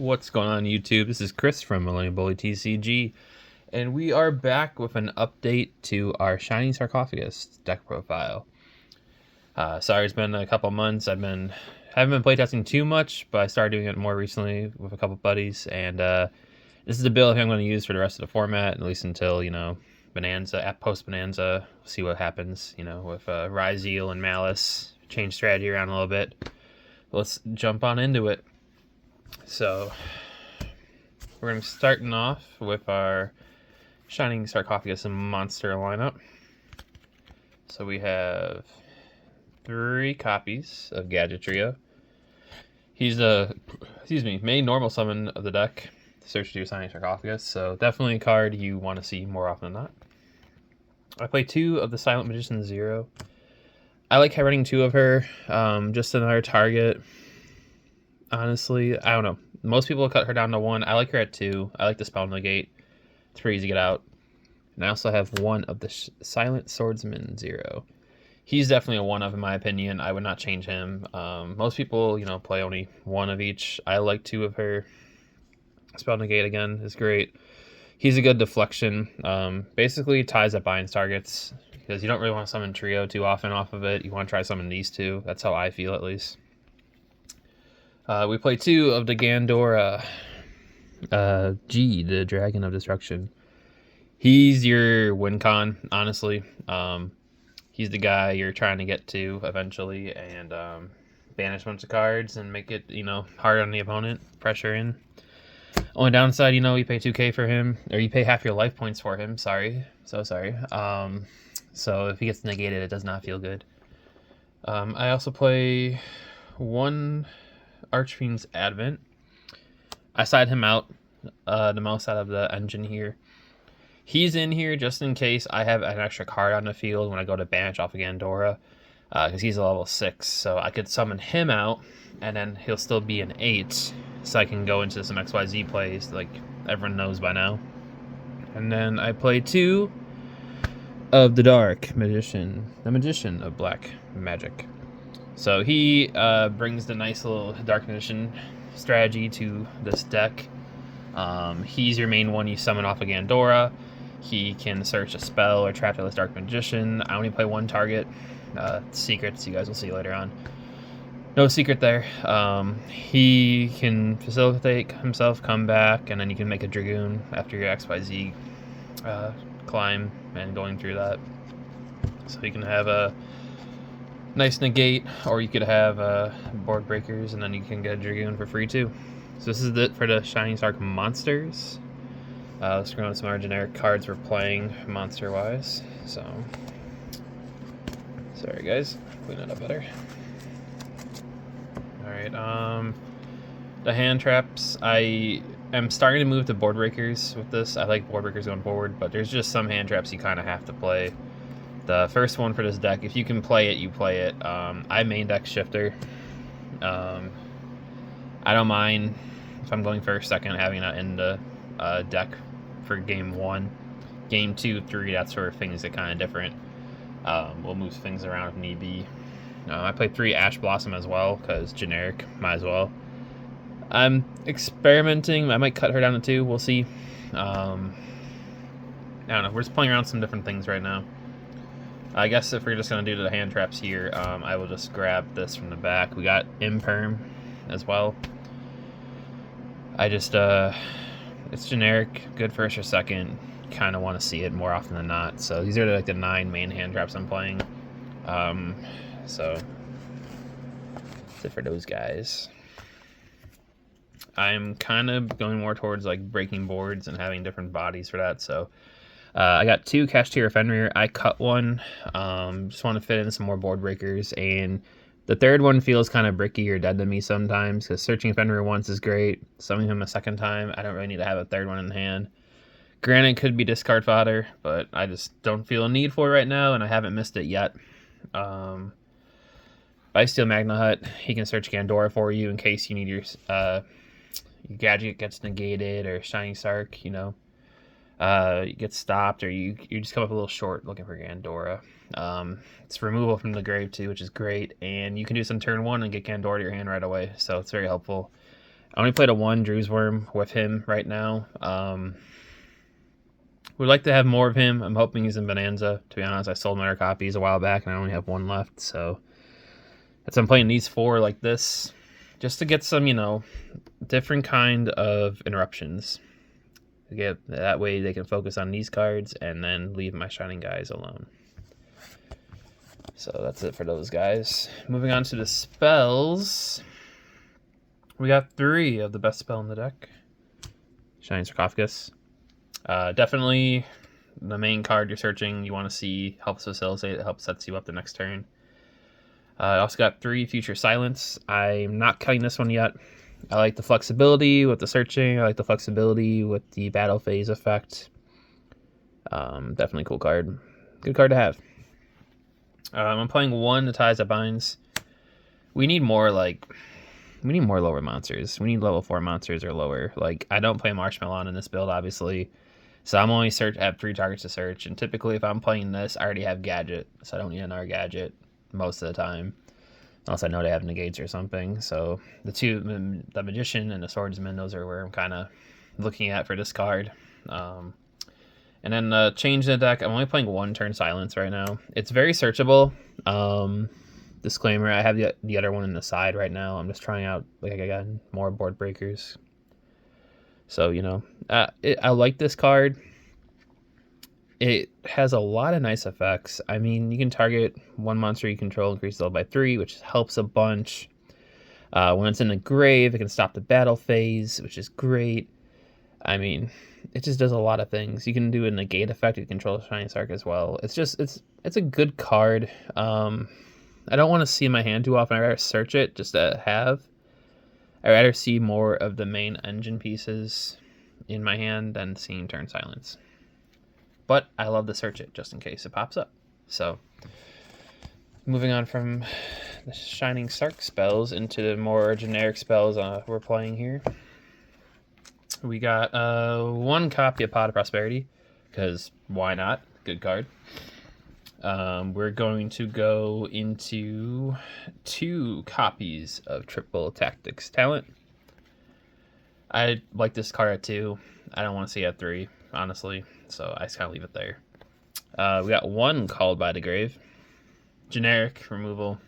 What's going on YouTube? This is Chris from Millennium Bulby TCG, and we are back with an update to our Shining Sarcophagus deck profile. Sorry, it's been a couple months. haven't been playtesting too much, but I started doing it more recently with a couple buddies, and this is the build I'm going to use for the rest of the format, at least until, Bonanza, post-Bonanza, see what happens, with Ryzeal and Malice, change strategy around a little bit. Let's jump on into it. So, we're going to be starting off with our Shining Sarcophagus and Monster lineup. So we have 3 copies of Gadget Trio. He's the, main normal summon of the deck, Search through Shining Sarcophagus, so definitely a card you want to see more often than not. I play 2 of the Silent Magician Zero. I like running 2 of her, just another target. Honestly, I don't know. Most people cut her down to 1. I like her at 2. I like the Spell Negate. It's pretty easy to get out. And I also have 1 of the Silent Swordsman Zero. He's definitely a 1 of, in my opinion. I would not change him. Most people, play only 1 of each. I like 2 of her. Spell Negate, again, is great. He's a good deflection. Basically ties that binds targets, because you don't really want to summon Trio too often off of it. You want to try summon these 2. That's how I feel, at least. We play 2 of the Gandora G, the Dragon of Destruction. He's your win con, honestly. He's the guy you're trying to get to eventually and banish a bunch of cards and make it, hard on the opponent, pressure in. Only downside, you pay 2k for him, or you pay half your life points for him. Sorry. So sorry. So if he gets negated, it does not feel good. I also play 1 Archfiend's Advent. I side him out the most out of the engine here. He's in here just in case I have an extra card on the field when I go to banish off of Gandora, because he's a level 6, so I could summon him out, and then he'll still be an 8, so I can go into some XYZ plays like everyone knows by now. And then I play 2 of the Dark Magician, the Magician of Black Magic. So he brings the nice little Dark Magician strategy to this deck. He's your main one you summon off of Gandora. He can search a spell or trap this Dark Magician. I only play 1 target. Secrets you guys will see later on. No secret there. He can facilitate himself, come back, and then you can make a Dragoon after your XYZ climb and going through that. So you can have a nice negate, or you could have board breakers, and then you can get a Dragoon for free too. So this is it for the Shining Sarc monsters. Let's go on some more generic cards we're playing monster wise. So sorry guys, clean it up better. Alright, the hand traps, I am starting to move to board breakers with this. I like board breakers going forward, but there's just some hand traps you kind of have to play. The first one for this deck, if you can play it, you play it. I main deck Shifter. I don't mind if I'm going first, second, having that in the deck for game 1. Game 2, 3, that sort of thing is kind of different. We'll move things around if need be. I play 3 Ash Blossom as well, because generic, might as well. I'm experimenting. I might cut her down to 2. We'll see. I don't know. We're just playing around some different things right now. I guess if we're just going to do the hand traps here, I will just grab this from the back. We got Imperm as well. I just, it's generic, good first or second. Kind of want to see it more often than not. So these are like the 9 main hand traps I'm playing. So that's it for those guys. I'm kind of going more towards like breaking boards and having different bodies for that. So I got 2 Kashtira Fenrir. I cut 1. Just want to fit in some more board breakers, and the third one feels kind of bricky or dead to me sometimes, because searching Fenrir once is great. Summoning him a second time, I don't really need to have a third one in hand. Granted, could be discard fodder, but I just don't feel a need for it right now, and I haven't missed it yet. Steal Magna Hut. He can search Gandora for you in case you need your gadget gets negated, or Shining Sarc, you get stopped, or you just come up a little short looking for Gandora. It's removal from the grave too, which is great, and you can do some turn 1 and get Gandora to your hand right away, so it's very helpful. I only played a 1 Drew's Worm with him right now. Would like to have more of him. I'm hoping he's in Bonanza. To be honest, I sold my other copies a while back and I only have 1 left. So I'm playing these 4 like this just to get some, you know, different kind of interruptions. That way they can focus on these cards and then leave my Shining guys alone. So that's it for those guys. Moving on to the spells. We got 3 of the best spell in the deck. Shining Sarcophagus. Definitely the main card you're searching, you want to see, helps facilitate, it helps sets you up the next turn. I also got 3 Future Silence. I'm not cutting this one yet. I like the flexibility with the searching. I like the flexibility with the battle phase effect. Definitely cool card. Good card to have. I'm playing 1 The Ties That Binds. We need more lower monsters. We need level 4 monsters or lower. Like, I don't play Marshmallow in this build, obviously. So I'm only have 3 targets to search. And typically, if I'm playing this, I already have Gadget. So I don't need another Gadget most of the time. Unless I know they have negates or something. So the Magician and the Swordsman, those are where I'm kind of looking at for this card. And then change the deck. I'm only playing 1 Turn Silence right now. It's very searchable. Disclaimer, I have the other one in the side right now. I'm just trying out, like, again, more board breakers. So, you know, I like this card. It has a lot of nice effects. I mean, you can target 1 monster you control, increase the level by 3, which helps a bunch. When it's in the grave, it can stop the battle phase, which is great. I mean, it just does a lot of things. You can do a negate effect to control Shining Sarc as well. It's just, it's a good card. I don't want to see my hand too often. I'd rather search it just to have. I'd rather see more of the main engine pieces in my hand than seeing Turn Silence. But I love to search it just in case it pops up. So, moving on from the Shining Sarc spells into the more generic spells we're playing here. We got 1 copy of Pot of Prosperity, because why not? Good card. We're going to go into 2 copies of Triple Tactics Talent. I like this card at 2. I don't want to see it at 3, honestly, so I just kind of leave it there. We got 1 Called by the Grave. Generic removal.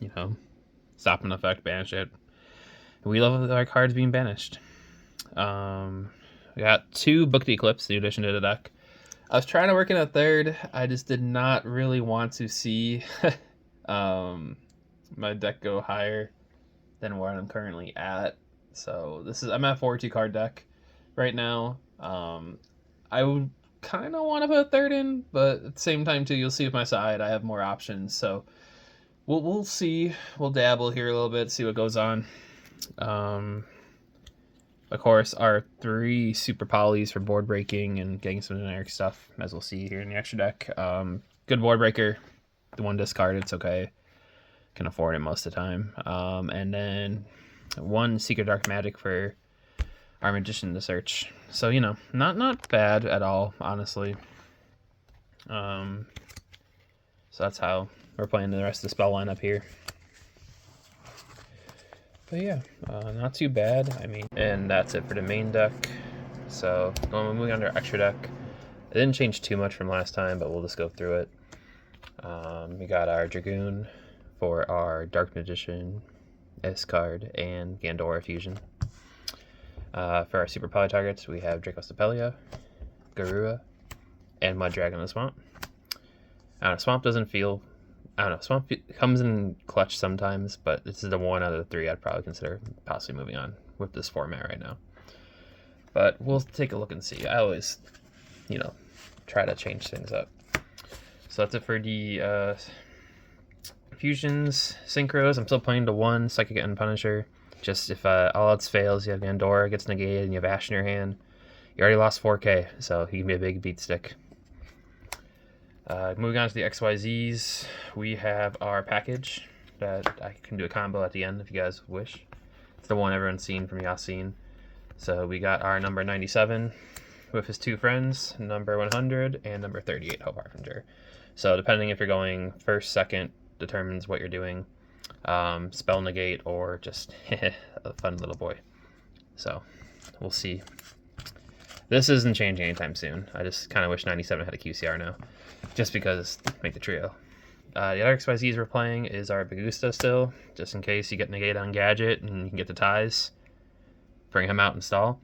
You know, stop an effect, banish it. We love our cards being banished. We got 2 Book the Eclipse, the addition to the deck. I was trying to work in a 3rd. I just did not really want to see my deck go higher than where I'm currently at. So I'm at a 4-2 card deck right now. I would kind of want to put a 3rd in, but at the same time too, you'll see with my side I have more options. So we'll see. We'll dabble here a little bit, see what goes on. Of course, our 3 super polys for board breaking and getting some generic stuff, as we'll see here in the extra deck. Good board breaker. The 1 discard, it's okay. Can afford it most of the time. And then 1 Secret Dark Magic for our Magician to search. So, you know, not bad at all, honestly. So that's how we're playing the rest of the spell lineup here. But yeah, not too bad. I mean, and that's it for the main deck. So moving on to our extra deck. It didn't change too much from last time, but we'll just go through it. We got our Dragoon for our Dark Magician S card and Gandora Fusion. For our super poly targets, we have Dracostapelia, Garura, and Mud Dragon in the Swamp. I don't know, Swamp doesn't feel... I don't know, Swamp comes in clutch sometimes, but this is the 1 out of the 3 I'd probably consider possibly moving on with this format right now. But we'll take a look and see. I always, you know, try to change things up. So that's it for the fusions, synchros. I'm still playing the 1 Psychic and Punisher. Just if all else fails, you have Gandora gets negated and you have Ash in your hand. You already lost 4K, so he can be a big beat stick. Moving on to the XYZs, we have our package that I can do a combo at the end if you guys wish. It's the one everyone's seen from Yasin. So we got our number 97 with his 2 friends, number 100 and number 38, Hope Harbinger. So depending if you're going first, second, determines what you're doing. spell negate, or just a fun little boy. So we'll see. This isn't changing anytime soon. I just kind of wish 97 had a QCR now, just because make the trio. The other XYZs we're playing is our Bagusta still, just in case you get negate on Gadget and you can get the ties. Bring him out and stall.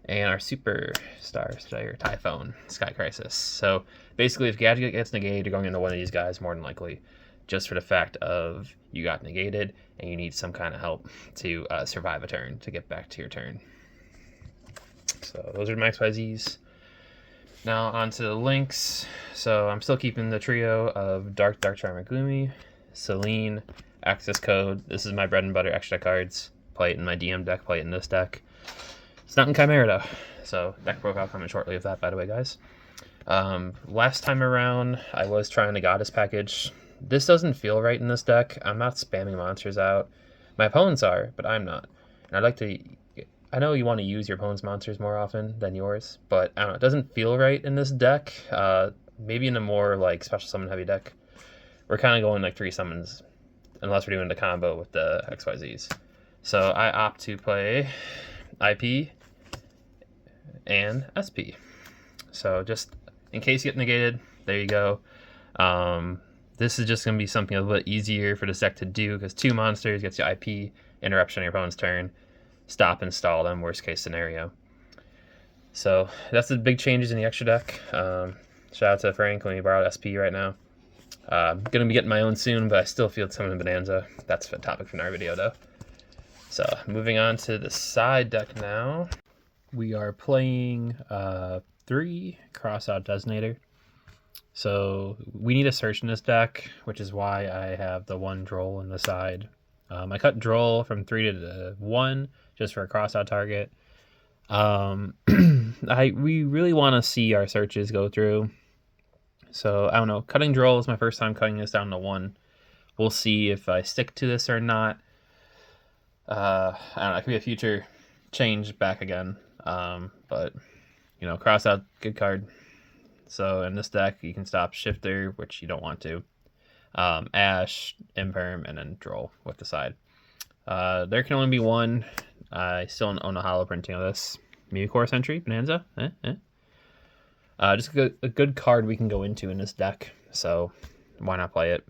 And our Superstar Slayer Typhone Sky Crisis. So basically, if Gadget gets negated, you're going into one of these guys more than likely, just for the fact of you got negated and you need some kind of help to survive a turn to get back to your turn. So those are my XYZs. Now on to the links. So I'm still keeping the trio of Dark Charmer Gloomy, Celine, Access Code. This is my bread and butter extra cards. Play it in my DM deck, play it in this deck. It's not in Chimera though, so deck profile coming shortly of that, by the way, guys. Last time around, I was trying the Goddess package. This doesn't feel right in this deck. I'm not spamming monsters out. My opponents are, but I'm not. And I'd like to... I know you want to use your opponent's monsters more often than yours, but I don't know, it doesn't feel right in this deck. Maybe in a more like special summon heavy deck. We're kind of going like 3 summons, unless we're doing the combo with the XYZs. So I opt to play IP and SP. So just in case you get negated, there you go. This is just going to be something a little bit easier for this deck to do, because 2 monsters gets you IP, interruption on your opponent's turn, stop and stall them, worst case scenario. So that's the big changes in the extra deck. Shout out to Frank, when he borrowed SP right now. I'm going to be getting my own soon, but I still feel some of the Bonanza. That's a topic for another video though. So moving on to the side deck now. We are playing 3 Crossout Designator. So we need a search in this deck, which is why I have the 1 Droll in the side. I cut Droll from 3 to 1 just for a crossout target. We really want to see our searches go through. So I don't know, cutting Droll is my first time cutting this down to 1. We'll see if I stick to this or not. I don't know, it could be a future change back again. But you know, crossout, good card. So in this deck, you can stop Shifter, which you don't want to. Ash, Imperm, and then Droll with the side. There can only be 1. I still don't own a hollow printing of this. Maybe Core Sentry, Bonanza. Just a good card we can go into in this deck. So why not play it?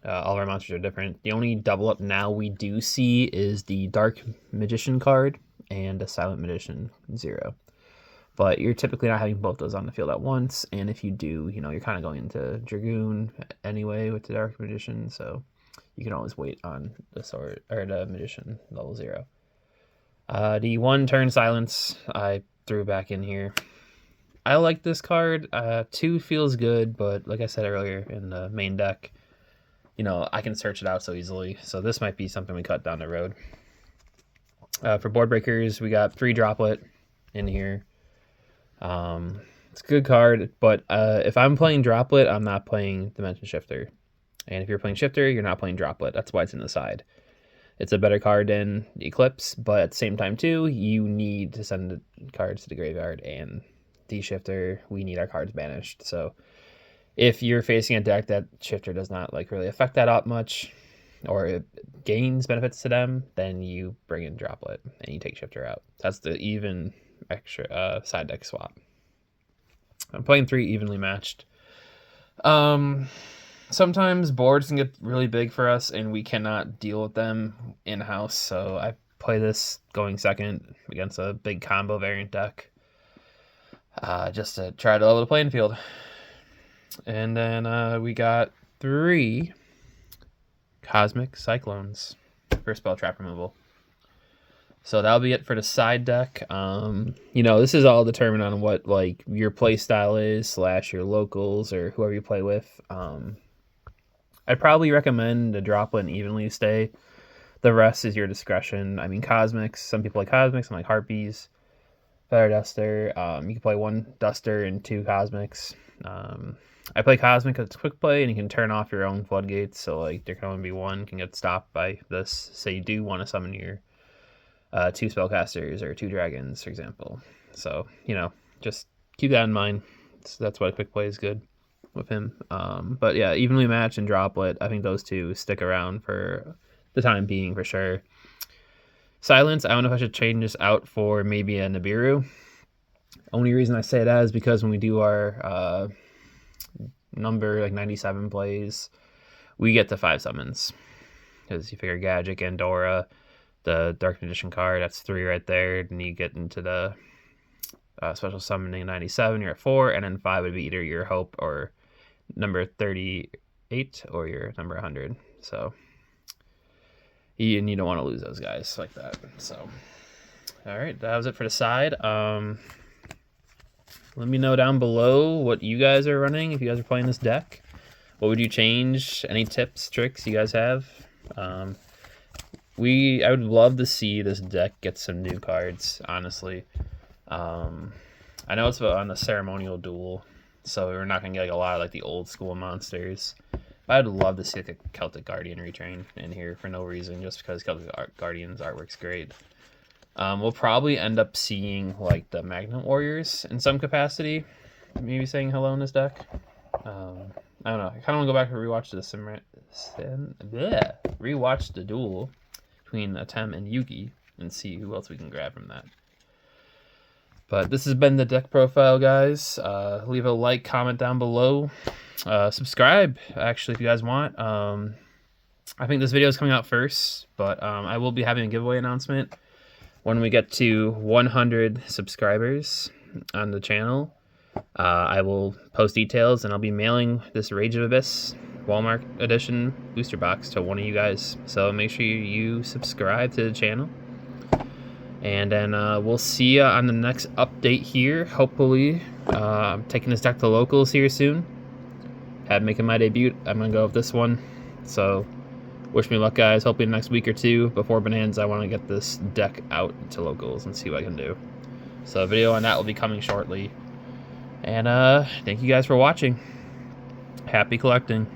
All of our monsters are different. The only double up now we do see is the Dark Magician card and a Silent Magician 0. But you're typically not having both those on the field at once, and if you do, you know, you're kind of going into Dragoon anyway with the Dark Magician, so you can always wait on the sword or the Magician level 0. The 1 turn silence I threw back in here. I like this card. 2 feels good, but like I said earlier in the main deck, you know, I can search it out so easily, so this might be something we cut down the road. For board breakers, we got 3 Droplet in here. It's a good card, but if I'm playing Droplet, I'm not playing Dimension Shifter. And if you're playing Shifter, you're not playing Droplet. That's why it's in the side. It's a better card than Eclipse, but at the same time too, you need to send the cards to the graveyard, and the Shifter, we need our cards banished. So if you're facing a deck that Shifter does not like really affect that up much, or it gains benefits to them, then you bring in Droplet and you take Shifter out. That's the even extra side deck swap. I'm playing 3 evenly matched. Sometimes boards can get really big for us and we cannot deal with them in-house, so I play this going second against a big combo variant deck, just to try to level the playing field. And then we got 3 Cosmic Cyclones for spell trap removal. So that'll be it for the side deck. You know, this is all determined on what like your play style is / your locals or whoever you play with. I'd probably recommend the Droplet and Evenly stay. The rest is your discretion. I mean, Cosmics. Some people like Cosmics. Some like Harpies. Feather Duster. You can play 1 Duster and 2 Cosmics. I play Cosmic because it's quick play and you can turn off your own floodgates. So like there can only be 1 can get stopped by this. Say you do want to summon your 2 spellcasters or 2 dragons, for example. So, you know, just keep that in mind. So that's why quick play is good. with him. But yeah, Evenly Matched and Droplet, I think those two stick around for the time being for sure. Silence, I don't know if I should change this out for maybe a Nibiru. Only reason I say that is because when we do our number like 97 plays, we get to 5 summons. Because you figure Gadget, Gandora, the Dark Magician card, that's 3 right there. And you get into the special summoning 97, you're at 4, and then 5 would be either your Hope or number 38 or your number 100. So, and you don't want to lose those guys like that. So, all right, that was it for the side. Let me know down below what you guys are running if you guys are playing this deck. What would you change? Any tips, tricks you guys have? I would love to see this deck get some new cards, honestly. I know it's on the ceremonial duel, so we're not gonna get like a lot of like the old school monsters. But I'd love to see like a Celtic Guardian retrain in here for no reason, just because Celtic Guardian's artwork's great. We'll probably end up seeing like the Magnet Warriors in some capacity, maybe saying hello in this deck. I don't know. I kind of want to go back and rewatch rewatch the duel between Atem and Yugi and see who else we can grab from that. But this has been the deck profile, guys. Leave a like, comment down below. Subscribe, actually, if you guys want. I think this video is coming out first, but I will be having a giveaway announcement when we get to 100 subscribers on the channel. I will post details, and I'll be mailing this Rage of Abyss Walmart edition booster box to one of you guys. So make sure you subscribe to the channel. And then we'll see you on the next update here. Hopefully, I'm taking this deck to locals here soon. Making my debut. I'm going to go with this one. So, wish me luck, guys. Hopefully next week or two before Bonanza, I want to get this deck out to locals and see what I can do. So, a video on that will be coming shortly. And thank you guys for watching. Happy collecting.